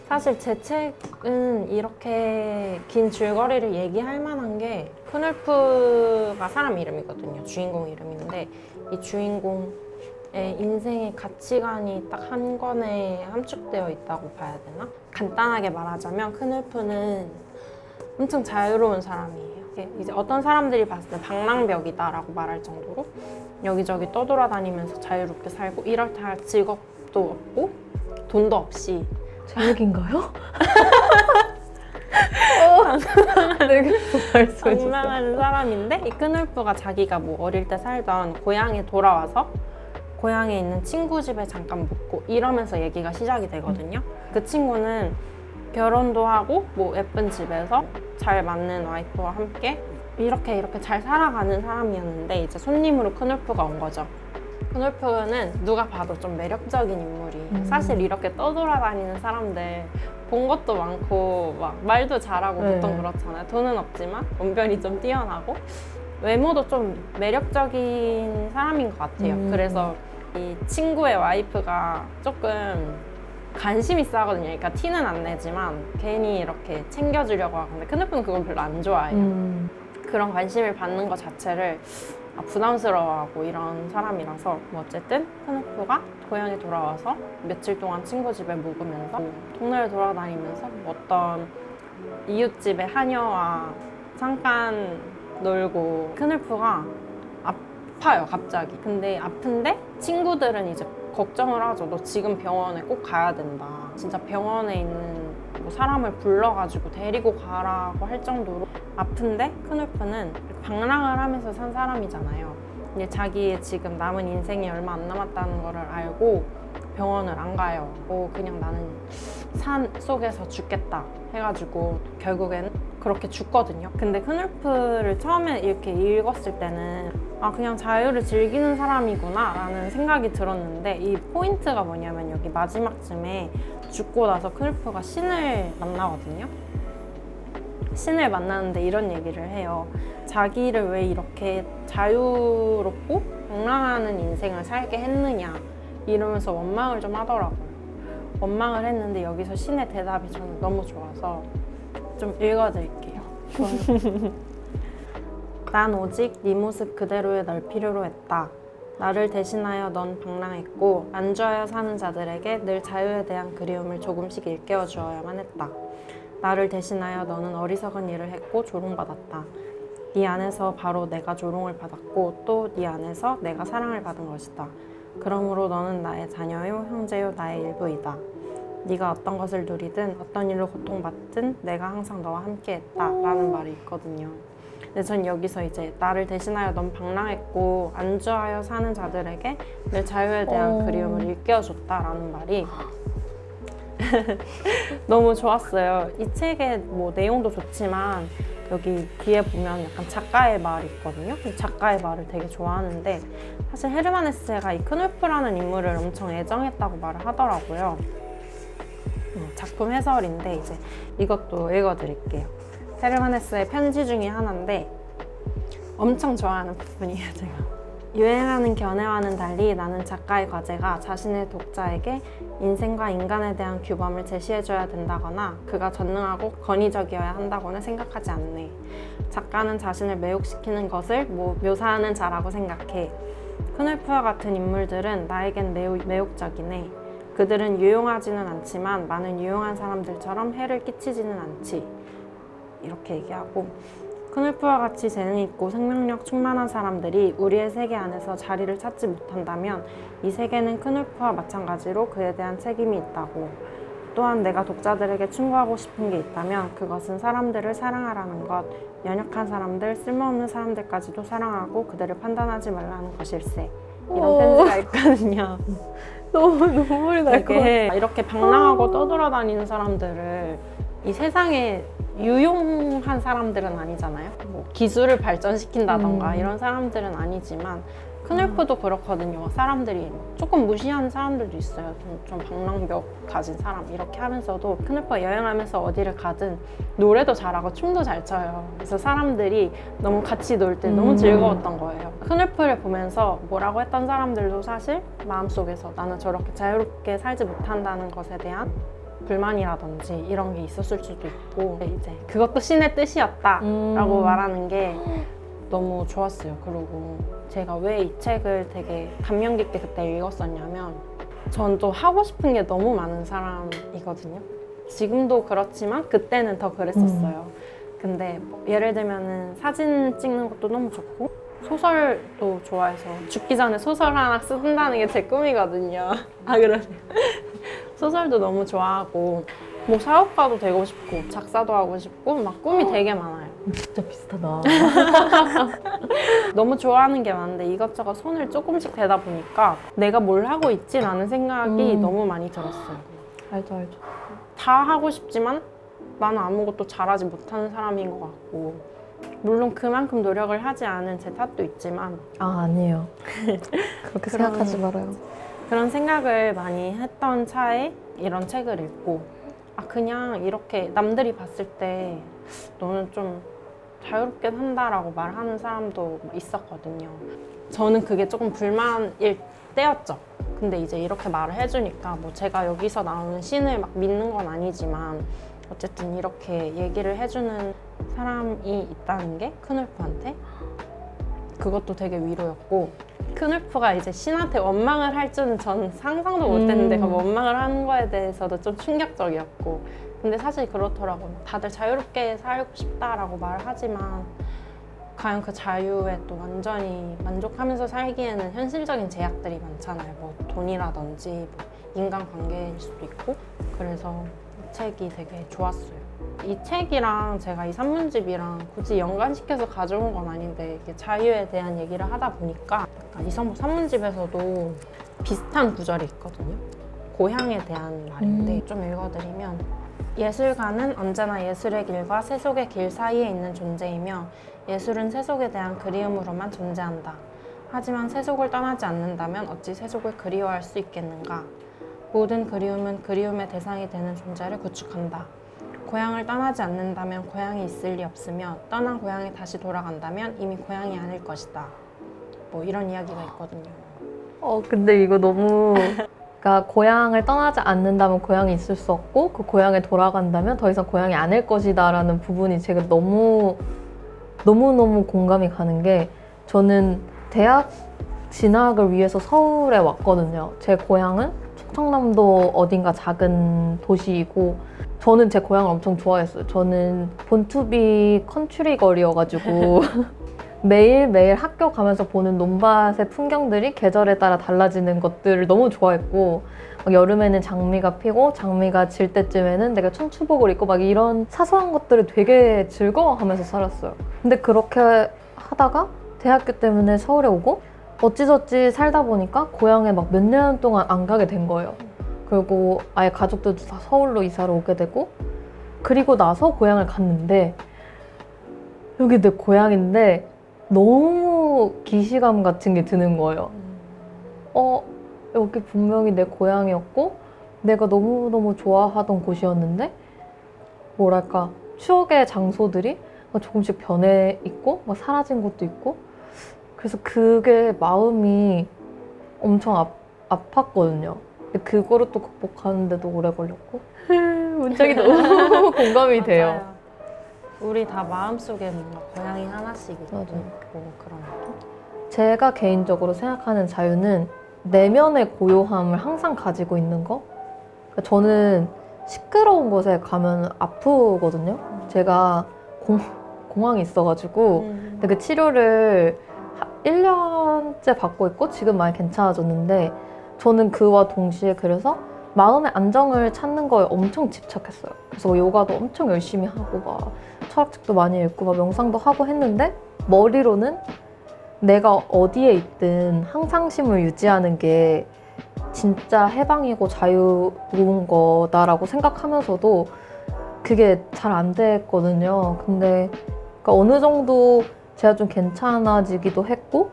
사실 제 책은 이렇게 긴 줄거리를 얘기할 만한 게 크눌프가 사람 이름이거든요. 주인공 이름인데 이 주인공의 인생의 가치관이 딱 한 권에 함축되어 있다고 봐야 되나? 간단하게 말하자면 크눌프는 엄청 자유로운 사람이에요. 이제 어떤 사람들이 봤을 때 방랑벽이다라고 말할 정도로 여기저기 떠돌아다니면서 자유롭게 살고 이럴 때 할 직업도 없고 돈도 없이 제목인가요? 되게 말씀해주세요. 방랑하는 사람인데 이 크눌프가 자기가 뭐 어릴 때 살던 고향에 돌아와서 고향에 있는 친구 집에 잠깐 묵고 이러면서 얘기가 시작이 되거든요. 그 친구는 결혼도 하고 뭐 예쁜 집에서 잘 맞는 와이프와 함께 이렇게 잘 살아가는 사람이었는데 이제 손님으로 크눌프가 온 거죠. 크눌프는 누가 봐도 좀 매력적인 인물이 사실 이렇게 떠돌아다니는 사람들 본 것도 많고 막 말도 잘하고 보통 그렇잖아요. 돈은 없지만 언변이 좀 뛰어나고 외모도 좀 매력적인 사람인 것 같아요. 그래서 이 친구의 와이프가 조금 관심이 싸거든요. 그러니까 티는 안 내지만 괜히 이렇게 챙겨주려고 하는데 크눌프는 그걸 별로 안 좋아해요. 그런 관심을 받는 것 자체를 부담스러워하고 이런 사람이라서 뭐 어쨌든 크눌프가 고향에 돌아와서 며칠 동안 친구 집에 묵으면서 동네를 돌아다니면서 어떤 이웃집의 하녀와 잠깐 놀고 크눌프가 아파요 갑자기. 근데 아픈데 친구들은 이제 걱정을 하죠. 너 지금 병원에 꼭 가야 된다. 진짜 병원에 있는 뭐 사람을 불러가지고 데리고 가라고 할 정도로 아픈데 크눌프는 방랑을 하면서 산 사람이잖아요. 근데 자기의 지금 남은 인생이 얼마 안 남았다는 거를 알고 병원을 안 가요. 그냥 나는 산 속에서 죽겠다 해가지고 결국엔 그렇게 죽거든요. 근데 크눌프를 처음에 이렇게 읽었을 때는 그냥 자유를 즐기는 사람이구나 라는 생각이 들었는데 이 포인트가 뭐냐면 여기 마지막쯤에 죽고 나서 크눌프가 신을 만나거든요. 신을 만나는데 이런 얘기를 해요. 자기를 왜 이렇게 자유롭고 방랑하는 인생을 살게 했느냐 이러면서 원망을 좀 하더라고요. 원망을 했는데 여기서 신의 대답이 저는 너무 좋아서 좀 읽어드릴게요. 난 오직 네 모습 그대로의 널 필요로 했다. 나를 대신하여 넌 방랑했고 안주하여 사는 자들에게 늘 자유에 대한 그리움을 조금씩 일깨워 주어야만 했다. 나를 대신하여 너는 어리석은 일을 했고 조롱받았다. 네 안에서 바로 내가 조롱을 받았고 또 네 안에서 내가 사랑을 받은 것이다. 그러므로 너는 나의 자녀요 형제요 나의 일부이다. 네가 어떤 것을 누리든 어떤 일로 고통받든 내가 항상 너와 함께했다 라는 말이 있거든요. 근데 전 여기서 이제 나를 대신하여 넌 방랑했고 안주하여 사는 자들에게 내 자유에 대한 그리움을 일깨워줬다 라는 말이 너무 좋았어요. 이 책의 뭐 내용도 좋지만 여기 뒤에 보면 약간 작가의 말이 있거든요. 작가의 말을 되게 좋아하는데 사실 헤르만 헤세가 이 크눌프라는 인물을 엄청 애정했다고 말을 하더라고요. 작품 해설인데 이제 이것도 읽어드릴게요. 헤르만 헤세의 편지 중에 하나인데 엄청 좋아하는 부분이에요. 제가 유행하는 견해와는 달리 나는 작가의 과제가 자신의 독자에게 인생과 인간에 대한 규범을 제시해줘야 된다거나 그가 전능하고 권위적이어야 한다고는 생각하지 않네. 작가는 자신을 매혹시키는 것을 묘사하는 자라고 생각해. 크눌프와 같은 인물들은 나에겐 매우 매혹적이네. 그들은 유용하지는 않지만 많은 유용한 사람들처럼 해를 끼치지는 않지. 이렇게 얘기하고 크눌프와 같이 재능있고 생명력 충만한 사람들이 우리의 세계 안에서 자리를 찾지 못한다면 이 세계는 크눌프와 마찬가지로 그에 대한 책임이 있다고. 또한 내가 독자들에게 충고하고 싶은 게 있다면 그것은 사람들을 사랑하라는 것, 연약한 사람들, 쓸모없는 사람들까지도 사랑하고 그들을 판단하지 말라는 것일세. 이런 편지가 있거든요. 너무 눈물이 날 것 같아. 이렇게 방랑하고 떠돌아다니는 사람들을 이 세상에 유용한 사람들은 아니잖아요. 뭐 기술을 발전시킨다던가 이런 사람들은 아니지만 크눌프도 그렇거든요. 사람들이 조금 무시하는 사람들도 있어요. 좀 방랑벽 가진 사람 이렇게 하면서도 크눌프가 여행하면서 어디를 가든 노래도 잘하고 춤도 잘 춰요. 그래서 사람들이 너무 같이 놀 때 너무 즐거웠던 거예요. 크눌프를 보면서 뭐라고 했던 사람들도 사실 마음속에서 나는 저렇게 자유롭게 살지 못한다는 것에 대한 불만이라든지 이런 게 있었을 수도 있고 이제 그것도 신의 뜻이었다라고 말하는 게 너무 좋았어요. 그리고 제가 왜 이 책을 되게 감명 깊게 그때 읽었었냐면 전 또 하고 싶은 게 너무 많은 사람이거든요. 지금도 그렇지만 그때는 더 그랬었어요. 근데 뭐 예를 들면은 사진 찍는 것도 너무 좋고 소설도 좋아해서 죽기 전에 소설 하나 쓴다는 게 제 꿈이거든요. 아 그러네요. 소설도 너무 좋아하고 뭐 사업가도 되고 싶고 작사도 하고 싶고 막 꿈이 되게 많아요. 진짜 비슷하다. 너무 좋아하는 게 많은데 이것저것 손을 조금씩 대다 보니까 내가 뭘 하고 있지라는 생각이 너무 많이 들었어요. 알죠, 알죠. 다 하고 싶지만 나는 아무것도 잘하지 못하는 사람인 것 같고 물론 그만큼 노력을 하지 않은 제 탓도 있지만 아, 아니에요. 그렇게 생각하지 말아요. 그런 생각을 많이 했던 차에 이런 책을 읽고 아 그냥 이렇게 남들이 봤을 때 너는 좀 자유롭게 산다라고 말하는 사람도 있었거든요. 저는 그게 조금 불만일 때였죠. 근데 이제 이렇게 말을 해주니까 뭐 제가 여기서 나오는 신을 막 믿는 건 아니지만 어쨌든 이렇게 얘기를 해주는 사람이 있다는 게 크눌프한테 그것도 되게 위로였고 크눌프가 이제 신한테 원망을 할 줄은 전 상상도 못했는데 그 원망을 하는 거에 대해서도 좀 충격적이었고 근데 사실 그렇더라고요. 다들 자유롭게 살고 싶다라고 말을 하지만 과연 그 자유에 또 완전히 만족하면서 살기에는 현실적인 제약들이 많잖아요. 뭐 돈이라든지 뭐 인간관계일 수도 있고 그래서 이 책이 되게 좋았어요. 이 책이랑 제가 이 산문집이랑 굳이 연관시켜서 가져온 건 아닌데 이게 자유에 대한 얘기를 하다 보니까 약간 이성복 산문집에서도 비슷한 구절이 있거든요. 고향에 대한 말인데 좀 읽어드리면 예술가는 언제나 예술의 길과 세속의 길 사이에 있는 존재이며 예술은 세속에 대한 그리움으로만 존재한다. 하지만 세속을 떠나지 않는다면 어찌 세속을 그리워할 수 있겠는가? 모든 그리움은 그리움의 대상이 되는 존재를 구축한다. 고향을 떠나지 않는다면 고향이 있을 리 없으며 떠난 고향에 다시 돌아간다면 이미 고향이 아닐 것이다. 뭐 이런 이야기가 있거든요. 근데 이거 너무 그러니까 고향을 떠나지 않는다면 고향이 있을 수 없고 그 고향에 돌아간다면 더 이상 고향이 아닐 것이다 라는 부분이 제가 너무너무 공감이 가는 게 저는 대학 진학을 위해서 서울에 왔거든요. 제 고향은 충청남도 어딘가 작은 도시이고 저는 제 고향을 엄청 좋아했어요. 저는 본투비 컨츄리 거리여가지고 매일매일 학교 가면서 보는 논밭의 풍경들이 계절에 따라 달라지는 것들을 너무 좋아했고 막 여름에는 장미가 피고 장미가 질 때쯤에는 내가 춘추복을 입고 막 이런 사소한 것들을 되게 즐거워하면서 살았어요. 근데 그렇게 하다가 대학교 때문에 서울에 오고 어찌저찌 살다 보니까 고향에 막 몇 년 동안 안 가게 된 거예요. 그리고 아예 가족들도 다 서울로 이사를 오게 되고 그리고 나서 고향을 갔는데 여기 내 고향인데 너무 기시감 같은 게 드는 거예요. 여기 분명히 내 고향이었고 내가 너무너무 좋아하던 곳이었는데 뭐랄까 추억의 장소들이 조금씩 변해 있고 막 사라진 것도 있고 그래서 그게 마음이 엄청 아팠거든요. 근데 그거를 또 극복하는데도 오래 걸렸고 문장이 너무 공감이 돼요. 맞아요. 우리 다 마음속에 뭔가 고향이 하나씩 있고 그런 느낌? 제가 개인적으로 생각하는 자유는 내면의 고요함을 항상 가지고 있는 거? 그러니까 저는 시끄러운 곳에 가면 아프거든요. 제가 공황이 있어가지고 근데 그 치료를 1년째 받고 있고 지금 많이 괜찮아졌는데 저는 그와 동시에 그래서 마음의 안정을 찾는 거에 엄청 집착했어요. 그래서 요가도 엄청 열심히 하고 막 철학책도 많이 읽고 막 명상도 하고 했는데 머리로는 내가 어디에 있든 항상심을 유지하는 게 진짜 해방이고 자유로운 거다라고 생각하면서도 그게 잘 안 됐거든요. 근데 그러니까 어느 정도 제가 좀 괜찮아지기도 했고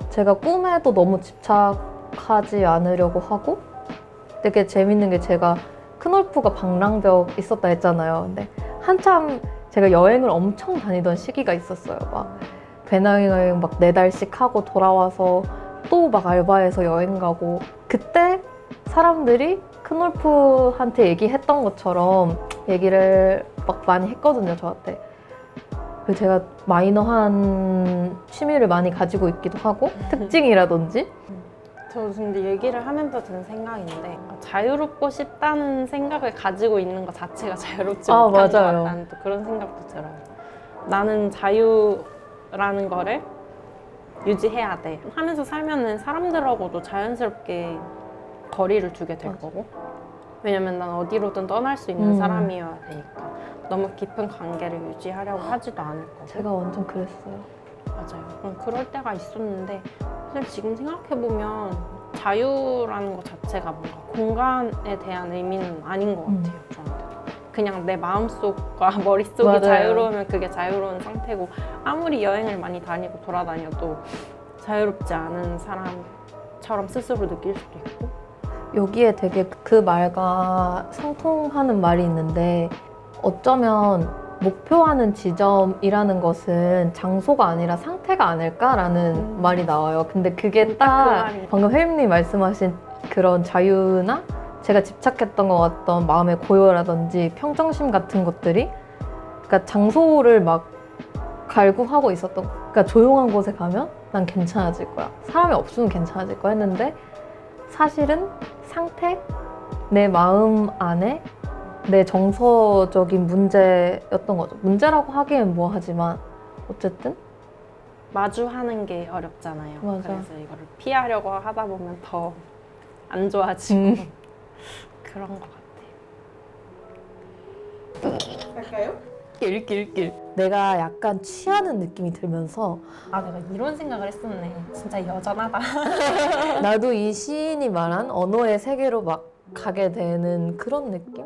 제가 꿈에도 너무 집착하지 않으려고 하고 되게 재밌는 게 제가 크놀프가 방랑벽 있었다 했잖아요. 근데 한참 제가 여행을 엄청 다니던 시기가 있었어요. 막 배낭여행 막 4달씩 하고 돌아와서 또 막 알바해서 여행 가고 그때 사람들이 크놀프한테 얘기했던 것처럼 얘기를 막 많이 했거든요, 저한테. 그리고 제가 마이너한 취미를 많이 가지고 있기도 하고 특징이라든지. 저 근데 얘기를 하면서 든 생각인데 자유롭고 싶다는 생각을 가지고 있는 것 자체가 자유롭지 못한 것 맞아요. 같다는 또 그런 생각도 들어요. 나는 자유라는 거를 유지해야 돼 하면서 살면은 사람들하고도 자연스럽게 거리를 두게 될 거고, 왜냐면 난 어디로든 떠날 수 있는 사람이어야 되니까 너무 깊은 관계를 유지하려고 하지도 않을 거고. 제가 완전 그랬어요. 맞아요. 그럴 때가 있었는데 사실 지금 생각해보면 자유라는 것 자체가 뭔가 공간에 대한 의미는 아닌 것 같아요. 저한테. 그냥 내 마음속과 머릿속이 맞아요. 자유로우면 그게 자유로운 상태고, 아무리 여행을 많이 다니고 돌아다녀도 자유롭지 않은 사람처럼 스스로 느낄 수도 있고. 여기에 되게 그 말과 상통하는 말이 있는데, 어쩌면 목표하는 지점이라는 것은 장소가 아니라 상태가 아닐까라는 말이 나와요. 근데 그게 딱 그 딱 말이. 방금 혜림님 말씀하신 그런 자유나 제가 집착했던 것 같던 마음의 고요라든지 평정심 같은 것들이, 그러니까 장소를 막 갈구하고 있었던, 그러니까 조용한 곳에 가면 난 괜찮아질 거야, 사람이 없으면 괜찮아질 거야 했는데, 사실은 상태, 내 마음 안에 내 정서적인 문제였던 거죠. 문제라고 하기엔 뭐하지만 어쨌든 마주하는 게 어렵잖아요. 맞아. 그래서 이거를 피하려고 하다 보면 더 안 좋아지고 그런 것 같아요. 할까요? 낄낄낄. 내가 약간 취하는 느낌이 들면서 아, 내가 이런 생각을 했었네. 진짜 여전하다. 나도 이 시인이 말한 언어의 세계로 막 가게 되는 그런 느낌?